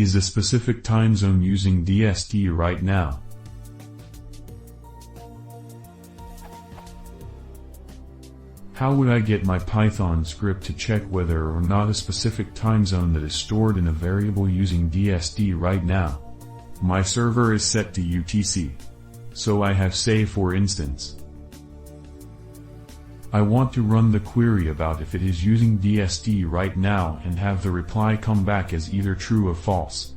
is a specific time zone using DST right now. How would I get my Python script to check whether or not a specific time zone that is stored in a variable using DST right now? My server is set to UTC. So I have say for instance. I want to run the query about if it is using DST right now and have the reply come back as either true or false.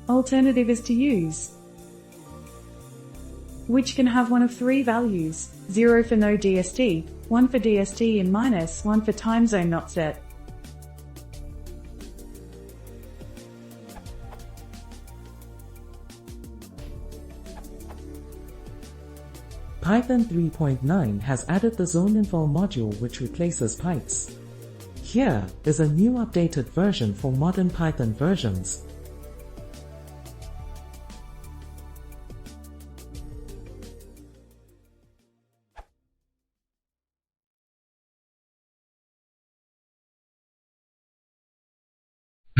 Alternative is to use, which can have one of three values: 0 for no DST, 1 for DST and -1 for time zone not set. Python 3.9 has added the zoneinfo module which replaces pipes. Here is a new updated version for modern Python versions.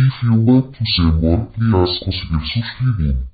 If you want to see more, please consider subscribing.